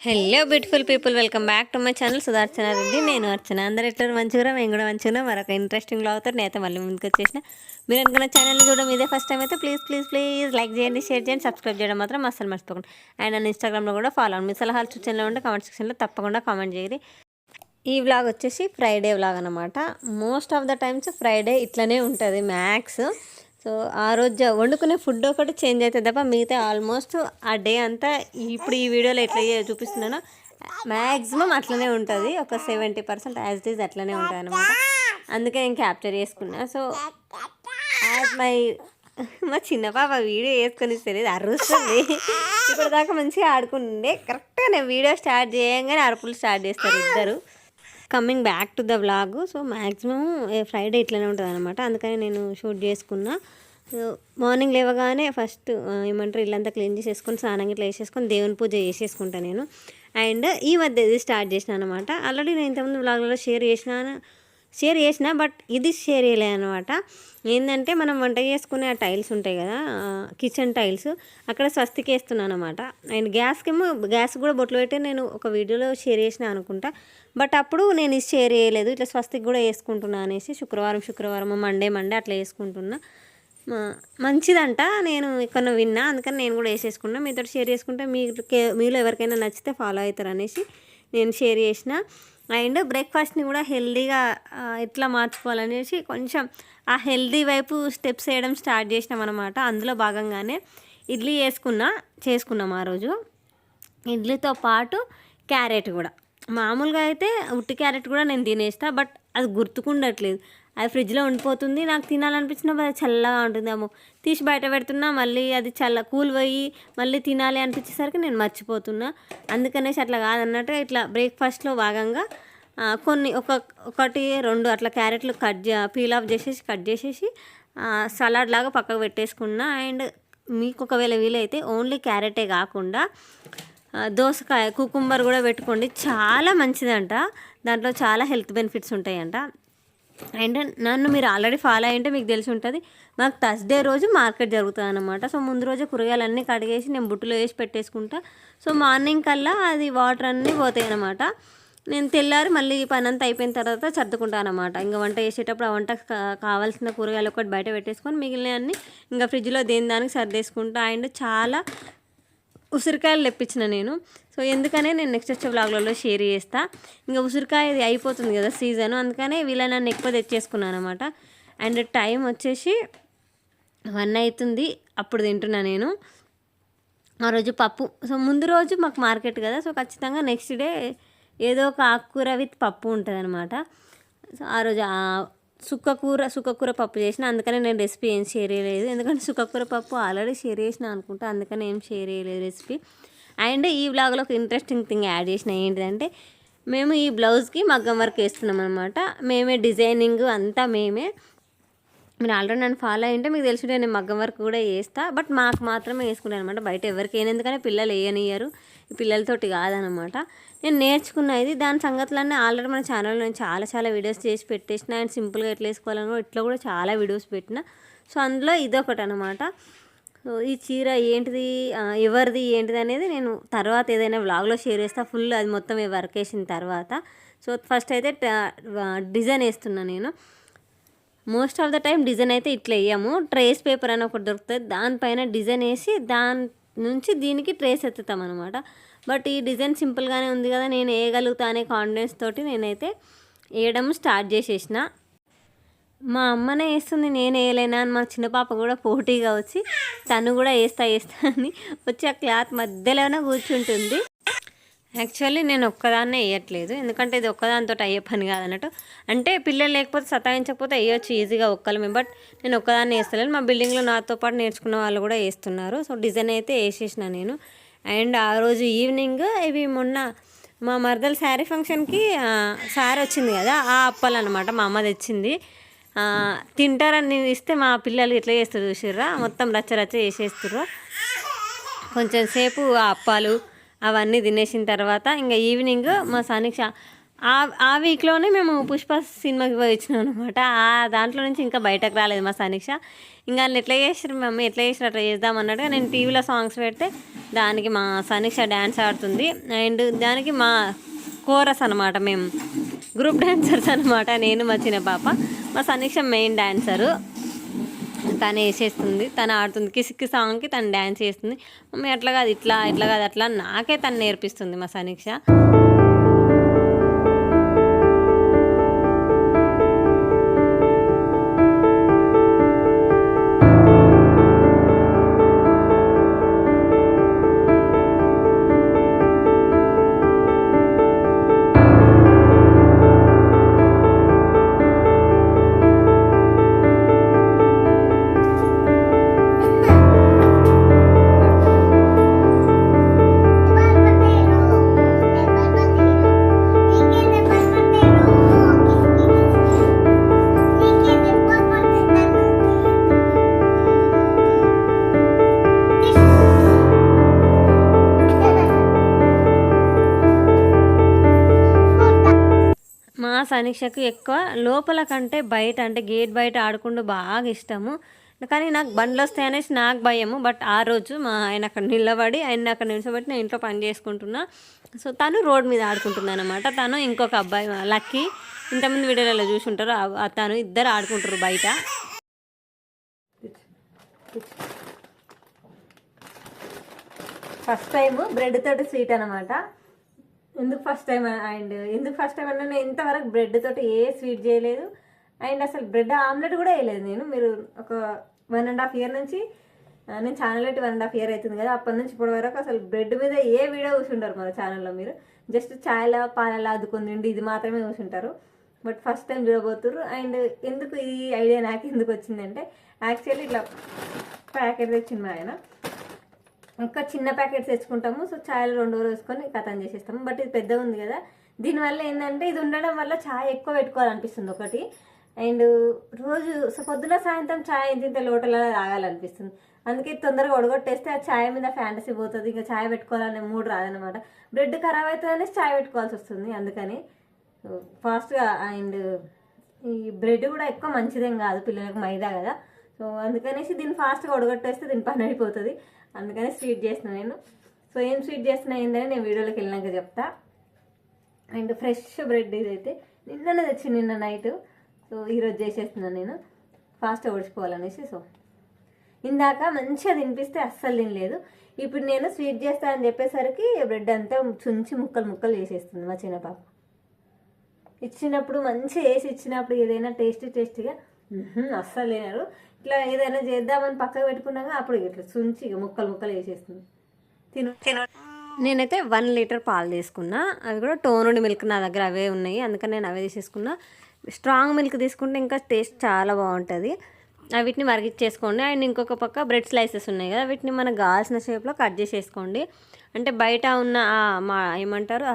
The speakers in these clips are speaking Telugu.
Hello beautiful people, welcome back to my channel Sudharchana Reddy. నేను అర్చన. అందరు ఎట్లా మంచిగా, మేము కూడా మంచిగా మరొక ఇంట్రెస్టింగ్ అవుతారు. నేనైతే మళ్ళీ ముందుకు వచ్చేసిన. మీరు అనుకున్న ఛానల్ని చూడడం ఇదే ఫస్ట్ టైం అయితే ప్లీజ్ లైక్ చేయండి, షేర్ చేయండి, సబ్స్క్రైబ్ చేయడం మాత్రం అస్సలు మర్చిపోకండి. అండ్ నన్ను ఇన్స్టాగ్రామ్లో కూడా ఫాలో అవ్వండి. మీ సలహాలు సూచనలో ఉంటే కామెంట్ సెక్షన్లో తప్పకుండా కామెంట్ చేయండి. ఈ వ్లాగ్ వచ్చేసి ఫ్రైడే వ్లాగ్ అనమాట. Most of the times Friday ఇట్లనే ఉంటుంది మ్యాక్స్. సో ఆ రోజు వండుకునే ఫుడ్ ఒకటి చేంజ్ అవుతుంది తప్ప మిగతా ఆల్మోస్ట్ ఆ డే అంతా ఇప్పుడు ఈ వీడియోలో ఎట్లా చూపిస్తున్నానో మ్యాక్సిమం అట్లనే ఉంటుంది. ఒక 70% యాజ్ ఇట్ ఈజ్ అట్లనే ఉంటుంది అనమాట. అందుకే నేను క్యాప్చర్ చేసుకున్నా. సో యాజ్ మా చిన్న పాప వీడియో వేసుకొని తెలియదు, అరుస్తుంది. ఇప్పటిదాకా మంచిగా ఆడుకుంటుండే. కరెక్ట్గా నేను వీడియో స్టార్ట్ చేయగానే అరుపులు స్టార్ట్ చేస్తారు ఇద్దరు. Coming back to the vlog. So maximum Friday ఇట్లనే ఉంటుంది అనమాట. అందుకని నేను షూట్ చేసుకున్నా. సో మార్నింగ్ లేవగానే ఫస్ట్ ఏమంటారు ఇల్లంతా క్లీన్ చేసేసుకొని స్నానం ఇట్లా వేసేసుకొని దేవుని పూజ చేసేసుకుంటాను నేను. అండ్ ఈ మధ్య ఇది స్టార్ట్ చేసిన అనమాట. ఆల్రెడీ నేను ఇంతకుముందు వ్లాగ్లలో షేర్ చేసిన బట్ ఇది షేర్ చేయలే అనమాట. ఏంటంటే మనం వంట చేసుకునే ఆ టైల్స్ ఉంటాయి కదా, కిచెన్ టైల్స్, అక్కడ స్వస్తికి వేస్తున్నాను అనమాట. అండ్ గ్యాస్ కూడా బొట్లు పెట్టి నేను ఒక వీడియోలో షేర్ చేసిన అనుకుంటా. బట్ అప్పుడు నేను ఇది షేర్ చేయలేదు. ఇట్లా స్వస్తికి కూడా వేసుకుంటున్నా అనేసి శుక్రవారం మండే అట్లా వేసుకుంటున్నా. మంచిదంట, నేను ఇక్కడ విన్నా. అందుకని నేను కూడా వేసేసుకున్నా. మీతో షేర్ చేసుకుంటే మీలో ఎవరికైనా నచ్చితే ఫాలో అవుతారు అనేసి నేను షేర్ చేసిన. అండ్ బ్రేక్ఫాస్ట్ని కూడా హెల్దీగా ఎట్లా మార్చుకోవాలనేసి కొంచెం ఆ హెల్దీ వైపు స్టెప్స్ వేయడం స్టార్ట్ చేసినాం అనమాట. అందులో భాగంగానే ఇడ్లీ చేసుకున్నాం ఆ రోజు. ఇడ్లీతో పాటు క్యారెట్ కూడా. మామూలుగా అయితే ఉట్టి క్యారెట్ కూడా నేను తినేస్తా, బట్ అది గుర్తుకుండట్లేదు. అది ఫ్రిడ్జ్లో ఉండిపోతుంది. నాకు తినాలనిపించినప్పుడు అది చల్లగా ఉంటుంది. అమ్మో తీసి బయట పెడుతున్నా, మళ్ళీ అది కూల్ పోయి మళ్ళీ తినాలి అనిపించేసరికి నేను మర్చిపోతున్నా. అందుకనేసి అట్లా కాదన్నట్టు ఇట్లా బ్రేక్ఫాస్ట్లో భాగంగా కొన్ని ఒకటి రెండు అట్లా క్యారెట్లు పీల్ ఆఫ్ చేసేసి కట్ చేసేసి సలాడ్ లాగా పక్కకు పెట్టేసుకున్నా. అండ్ మీకు ఒకవేళ వీలైతే ఓన్లీ క్యారెటే కాకుండా దోసకాయ కుకుంబర్ కూడా పెట్టుకోండి, చాలా మంచిదంట. దాంట్లో చాలా హెల్త్ బెనిఫిట్స్ ఉంటాయంట. అండ్ నన్ను మీరు ఆల్రెడీ ఫాలో అయ్యింటే మీకు తెలిసి ఉంటుంది. మాకు థర్స్డే రోజు మార్కెట్ జరుగుతుంది అనమాట. సో ముందు రోజు కూరగాయలన్నీ కడిగేసి నేను బుట్టలో వేసి పెట్టేసుకుంటా. సో మార్నింగ్ కల్లా అది వాటర్ అన్నీ పోతాయి అనమాట. నేను తెల్లారి మళ్ళీ పని అంతా అయిపోయిన తర్వాత సర్దుకుంటాను అనమాట. ఇంకా వంట చేసేటప్పుడు ఆ వంట కావాల్సిన కూరగాయలు ఒకటి బయట పెట్టేసుకొని మిగిలినవన్నీ ఇంకా ఫ్రిడ్జ్లో దానికి సర్దేసుకుంటా. అండ్ చాలా ఉసిరికాయలు తెప్పించిన నేను. సో ఎందుకనే నేను నెక్స్ట్ వచ్చే వ్లాగ్లలో షేర్ చేస్తా. ఇంకా ఉసిరికాయ ఇది అయిపోతుంది కదా సీజన్, అందుకనే వీళ్ళని ఎక్కువ తెచ్చేసుకున్నాను అనమాట. అండ్ టైం వచ్చేసి 1 అవుతుంది. అప్పుడు తింటున్నా నేను. ఆ రోజు పప్పు. సో ముందు రోజు మాకు మార్కెట్ కదా, సో ఖచ్చితంగా నెక్స్ట్ డే ఏదో ఒక ఆకుకూర విత్ పప్పు ఉంటుంది అనమాట. సో ఆ రోజు సుక్కకూర పప్పు చేసిన. అందుకని నేను రెసిపీ ఏం షేర్ చేయలేదు, ఎందుకంటే సుక్కకూర పప్పు ఆల్రెడీ షేర్ చేసిన అనుకుంటా. అందుకని ఏం షేర్ చేయలేదు రెసిపీ. అండ్ ఈ వ్లాగ్లో ఒక ఇంట్రెస్టింగ్ థింగ్ యాడ్ చేసిన. ఏంటిదంటే మేము ఈ బ్లౌజ్కి మగ్గం వర్క్ వేస్తున్నాం అనమాట. మేమే డిజైనింగ్ అంతా మేమే. మీరు ఆల్రెడీ నన్ను ఫాలో అయ్యింటే మీకు తెలిసి నేను మగ్గం వర్క్ కూడా వేస్తా, బట్ మాకు మాత్రమే వేసుకుంటాను అనమాట. బయట ఎవరికి ఎందుకని పిల్లలు వేయనియ్యరు, పిల్లలతోటి కాదనమాట. నేను నేర్చుకున్న ఇది. దాని సంగతులన్నీ ఆల్రెడీ మన ఛానల్లో నేను చాలా వీడియోస్ చేసి పెట్టేసిన. అండ్ సింపుల్గా ఎట్లా వేసుకోవాలని కూడా ఇట్లా కూడా చాలా వీడియోస్ పెట్టిన. సో అందులో ఇదొకటి అనమాట. సో ఈ చీర ఏంటిది, ఎవరిది ఏంటిది అనేది నేను తర్వాత ఏదైనా వ్లాగ్లో షేర్ చేస్తా, ఫుల్ అది మొత్తం వర్క్ వేసిన తర్వాత. సో ఫస్ట్ అయితే డిజైన్ వేస్తున్నా నేను. Most of the time design అయితే ఇట్లా వేయము. ట్రేస్ పేపర్ అని ఒకటి దొరుకుతుంది, దానిపైన డిజైన్ వేసి దాని నుంచి దీనికి ట్రేస్ ఎత్తుతాం అనమాట. బట్ ఈ డిజైన్ సింపుల్గానే ఉంది కదా, నేను వేయగలుగుతా అనే కాన్ఫిడెన్స్ తోటి నేనైతే వేయడం స్టార్ట్ చేసేసిన. మా అమ్మనే వేస్తుంది, నేను వేయలేనా అని మా చిన్న పాప కూడా పోటీగా వచ్చి తను కూడా వేస్తా అని వచ్చి ఆ క్లాత్ మధ్యలోనే కూర్చుంటుంది. యాక్చువల్లీ నేను ఒక్కదాన్నే వేయట్లేదు, ఎందుకంటే ఇది ఒక్కదానితో అయ్యే పని కాదన్నట్టు. అంటే పిల్లలు లేకపోతే సతాయించకపోతే వేయొచ్చు ఈజీగా ఒక్కలమే, బట్ నేను ఒక్కదాన్ని వేస్తలేను. మా బిల్డింగ్లో నాతో పాటు నేర్చుకున్న వాళ్ళు కూడా వేస్తున్నారు. సో డిజైన్ అయితే వేసేసిన నేను. అండ్ ఆ రోజు ఈవినింగ్ ఇవి మొన్న మా మరదల శారీ ఫంక్షన్కి శారీ వచ్చింది కదా, ఆ అప్పాలు అనమాట మా అమ్మ తెచ్చింది. తింటారని ఇస్తే మా పిల్లలు ఎట్లా చేస్తారు చూసిర్రా, మొత్తం రచ్చ చేసేస్తుర్రు. కొంచెం సేపు ఆ అప్పాలు అవన్నీ తినేసిన తర్వాత ఇంకా ఈవినింగ్ మా సమీక్ష ఆ వీక్లోనే మేము పుష్ప సినిమాకి పోయి వచ్చినాం అనమాట. దాంట్లో నుంచి ఇంకా బయటకు రాలేదు మా సమీక్ష. ఇంకా వాళ్ళు ఎట్లా చేసారు మమ్మీ, ఎట్లా చేసారు అట్లా చేద్దాం అన్నట్టుగా నేను టీవీలో సాంగ్స్ పెడితే దానికి మా సమీక్ష డ్యాన్స్ ఆడుతుంది. అండ్ దానికి మా కోరస్ అనమాట, మేము గ్రూప్ డాన్సర్స్ అనమాట. నేను మా చిన్న పాప, మా సమీక్ష మెయిన్ డాన్సరు. తను వేసేస్తుంది, తను ఆడుతుంది. కిసిక్కి సాంగ్కి తను డ్యాన్స్ చేస్తుంది. మమ్మీ అట్లా కాదు ఇట్లా, ఇట్లా కాదు అట్లా, నాకే తను నేర్పిస్తుంది మా సమీక్ష. మా సమీక్షకు ఎక్కువ లోపల కంటే బయట, అంటే గేట్ బయట ఆడుకుంటూ బాగా ఇష్టము. కానీ నాకు బండ్లు వస్తాయి అనేసి నాకు భయము. బట్ ఆ రోజు మా ఆయన అక్కడ నిలబడి, ఆయన అక్కడ నిలిచబెట్టి నేను ఇంట్లో పని చేసుకుంటున్నా. సో తను రోడ్ మీద ఆడుకుంటున్నాను అనమాట. తను ఇంకొక అబ్బాయి లక్కీ, ఇంతమంది వీడియోలలో చూసి ఉంటారు, తను ఇద్దరు ఆడుకుంటారు బయట. ఫస్ట్ టైం బ్రెడ్ తోటి స్వీట్ అనమాట. ఎందుకు ఫస్ట్ టైం అంటే నేను ఇంతవరకు బ్రెడ్ తోటి ఏ స్వీట్ చేయలేదు. అండ్ అసలు బ్రెడ్ ఆమ్లెట్ కూడా వేయలేదు నేను. మీరు ఒక 1.5 year నుంచి, నేను ఛానల్ పెట్టి 1.5 year అవుతుంది కదా, అప్పటి నుంచి ఇప్పటి వరకు అసలు బ్రెడ్ మీద ఏ వీడియో చూసుంటారు మన ఛానల్లో. మీరు జస్ట్ ఛాయ్లా పాలలా అద్దుకుంది ఇది మాత్రమే చూసుంటారు. బట్ ఫస్ట్ టైం చూడబోతున్నారు. అండ్ ఎందుకు ఈ ఐడియా నాకు ఎందుకు వచ్చిందంటే, యాక్చువల్లీ ఇట్లా ప్యాకెట్ తెచ్చింది మా ఆయన. ఇంకా చిన్న ప్యాకెట్స్ తెచ్చుకుంటాము. సో ఛాయలు 2 రోజులు వేసుకొని కథం చేసేస్తాము. బట్ ఇది పెద్దగా ఉంది కదా, దీనివల్ల ఏంటంటే ఇది ఉండడం వల్ల ఛాయ్ ఎక్కువ పెట్టుకోవాలనిపిస్తుంది ఒకటి. అండ్ రోజు పొద్దున సాయంత్రం ఛాయ్ ఇంత లోటలా తాగాలనిపిస్తుంది. అందుకే తొందరగా ఒడగొట్టేస్తే ఆ ఛాయ్ మీద ఫ్యాంటసీ పోతుంది. ఇంకా ఛాయ్ పెట్టుకోవాలనే మూడు రాదనమాట. బ్రెడ్ ఖరాబ్ అవుతుంది అనేసి ఛాయ్ పెట్టుకోవాల్సి వస్తుంది. అందుకని ఫాస్ట్గా. అండ్ ఈ బ్రెడ్ కూడా ఎక్కువ మంచిదేం కాదు పిల్లలకు, మైదా కదా. సో అందుకనేసి దీన్ని ఫాస్ట్గా ఒడగొట్టేస్తే దీని పని అయిపోతుంది. అందుకని స్వీట్ చేసిన నేను. సో ఏం స్వీట్ చేస్తున్నా ఏంటని నేను వీడియోలోకి వెళ్ళినాక చెప్తా. అండ్ ఫ్రెష్ బ్రెడ్ ఇదైతే నిన్ననే తెచ్చి, నిన్న నైట్. సో ఈరోజు చేసేస్తున్నాను నేను ఫాస్ట్గా ఒడిచిపోవాలనేసి. సో ఇందాక మంచిగా తినిపిస్తే అస్సలు తినలేదు. ఇప్పుడు నేను స్వీట్ చేస్తానని చెప్పేసరికి బ్రెడ్ అంతా చుంచి ముక్కలు ముక్కలు చేసేస్తుంది మా చిన్న పాప. ఇచ్చినప్పుడు మంచిగా వేసి ఇచ్చినప్పుడు ఏదైనా టేస్టీగా అస్సలు తినరు. ఇట్లా ఏదైనా చేద్దామని పక్కకు పెట్టుకున్నాక అప్పుడు ఇట్లా చుంచి ముక్కలు ముక్కలు వేసేస్తుంది. తిను. నేనైతే 1 లీటర్ పాలు తీసుకున్నా. అవి కూడా టోనుడ్ మిల్క్ నా దగ్గర అవే ఉన్నాయి, అందుకని నేను అవే తీసేసుకున్నా. స్ట్రాంగ్ మిల్క్ తీసుకుంటే ఇంకా టేస్ట్ చాలా బాగుంటుంది. వీటిని మరిగిచ్చేసుకోండి. అండ్ ఇంకొక పక్క బ్రెడ్ స్లైసెస్ ఉన్నాయి కదా, వీటిని మనకు కావాల్సిన షేప్లో కట్ చేసేసుకోండి. అంటే బయట ఉన్న ఏమంటారు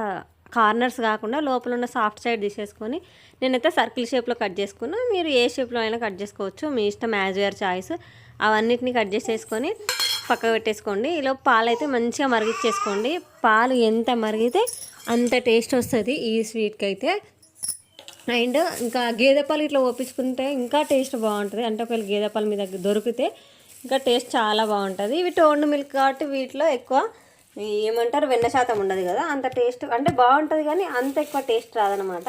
కార్నర్స్ కాకుండా లోపల ఉన్న సాఫ్ట్ సైడ్ తీసేసుకొని, నేనైతే సర్కిల్ షేప్లో కట్ చేసుకున్నా. మీరు ఏ షేప్లో అయినా కట్ చేసుకోవచ్చు, మీ ఇష్టం, యాజ్ యువర్ చాయిస్. అవన్నిటిని కట్ చేసేసుకొని పక్కకు పెట్టేసుకోండి. ఇలా పాలు అయితే మంచిగా మరిగిచ్చేసుకోండి. పాలు ఎంత మరిగితే అంత టేస్ట్ వస్తుంది ఈ స్వీట్కి అయితే. అండ్ ఇంకా గేదె పాలు ఇట్లా ఒప్పించుకుంటే ఇంకా టేస్ట్ బాగుంటుంది. అంటే ఒకవేళ గేదె పాలు మీ దగ్గర దొరికితే ఇంకా టేస్ట్ చాలా బాగుంటుంది. ఇవి టోన్డ్ మిల్క్ కాబట్టి వీటిలో ఎక్కువ ఏమంటారు వెన్న శాతం ఉండదు కదా, అంత టేస్ట్ అంటే బాగుంటుంది కానీ అంత ఎక్కువ టేస్ట్ రాదనమాట.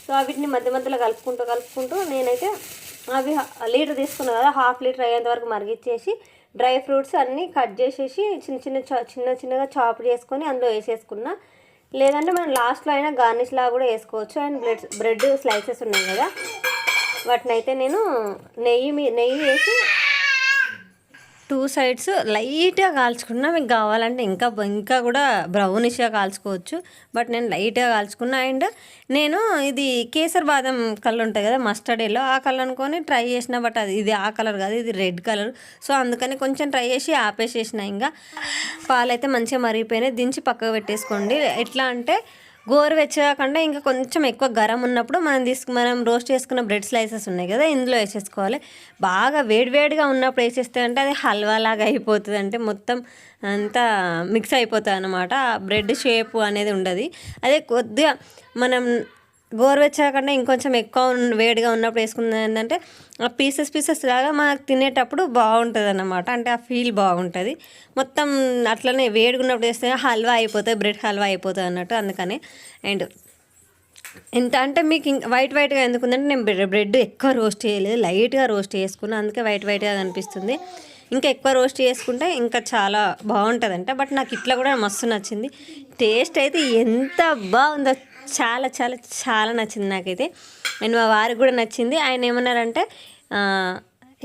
సో వీటిని మధ్య మధ్యలో కలుపుకుంటూ నేనైతే అవి లీటర్ తీసుకున్నా కదా, 1/2 లీటర్ అయ్యేంత వరకు మరిగిచ్చేసి డ్రై ఫ్రూట్స్ అన్నీ కట్ చేసేసి చిన్నగా చాప్ చేసుకొని అందులో వేసేసుకున్నా. లేదంటే మనం లాస్ట్లో అయినా గార్నిష్ లాగా కూడా వేసుకోవచ్చు. అండ్ బ్రెడ్ స్లైసెస్ ఉన్నాయి కదా, వాటిని అయితే నేను నెయ్యి వేసి 2 sides లైట్గా కాల్చుకున్నా. మీకు కావాలంటే ఇంకా కూడా బ్రౌనిష్గా కాల్చుకోవచ్చు, బట్ నేను లైట్గా కాల్చుకున్నా. అండ్ నేను ఇది కేసర్ బాదం కలర్ ఉంటుంది కదా, మస్టర్డ్ ఎల్లో, ఆ కలర్ అనుకొని ట్రై చేసిన. బట్ ఇది ఆ కలర్ కాదు, ఇది రెడ్ కలర్. సో అందుకని కొంచెం ట్రై చేసి ఆపేసేసిన. ఇంకా పాలైతే మంచిగా మరిగిపోయినాయి, దించి పక్కకు పెట్టేసుకోండి. ఎట్లా అంటే గోరువెచ్చగా కంటే ఇంకా కొంచెం ఎక్కువ గరం ఉన్నప్పుడు మనం రోస్ట్ చేసుకున్న బ్రెడ్ స్లైసెస్ ఉన్నాయి కదా, ఇందులో వేసేసుకోవాలి. బాగా వేడివేడిగా ఉన్నప్పుడు వేసేస్తే అంటే అది హల్వా లాగా అయిపోతుంది, అంటే మొత్తం అంతా మిక్స్ అయిపోతుంది అనమాట. బ్రెడ్ షేపు అనేది ఉండదు. అదే కొద్దిగా మనం గోరువెచ్చగా కంటే ఇంకొంచెం ఎక్కువ వేడిగా ఉన్నప్పుడు వేసుకున్నది ఏంటంటే ఆ పీసెస్ లాగా మనకు తినేటప్పుడు బాగుంటుంది అన్నమాట. అంటే ఆ ఫీల్ బాగుంటుంది. మొత్తం అట్లనే వేడిగా ఉన్నప్పుడు వేస్తే హల్వా అయిపోతుంది, బ్రెడ్ హల్వా అయిపోతుంది అన్నట్టు. అందుకని అండ్ ఎంత అంటే మీకు వైట్గా ఎందుకుందంటే నేను బ్రెడ్ ఎక్కువ రోస్ట్ చేయలేదు, లైట్గా రోస్ట్ చేసుకున్నాను, అందుకే వైట్గా కనిపిస్తుంది. ఇంకా ఎక్కువ రోస్ట్ చేసుకుంటే ఇంకా చాలా బాగుంటుందంట. బట్ నాకు ఇట్లా కూడా మస్తు నచ్చింది. టేస్ట్ అయితే ఎంత బాగుందో, చాలా చాలా చాలా నచ్చింది నాకైతే. అండ్ మా వారికి కూడా నచ్చింది. ఆయన ఏమన్నారంటే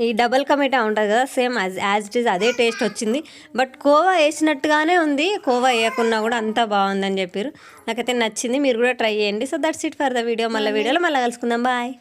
ఈ డబల్ కమిటా ఉంటుంది కదా, సేమ్ యాజ్ ఇట్ ఈజ్ అదే టేస్ట్ వచ్చింది, బట్ కోవా వేసినట్టుగానే ఉంది, కోవా వేయకున్నా కూడా అంతా బాగుందని చెప్పారు. నాకైతే నచ్చింది. మీరు కూడా ట్రై చేయండి. So that's it for the video. మళ్ళీ వీడియోలో మళ్ళీ కలుసుకుందాం. బాయ్.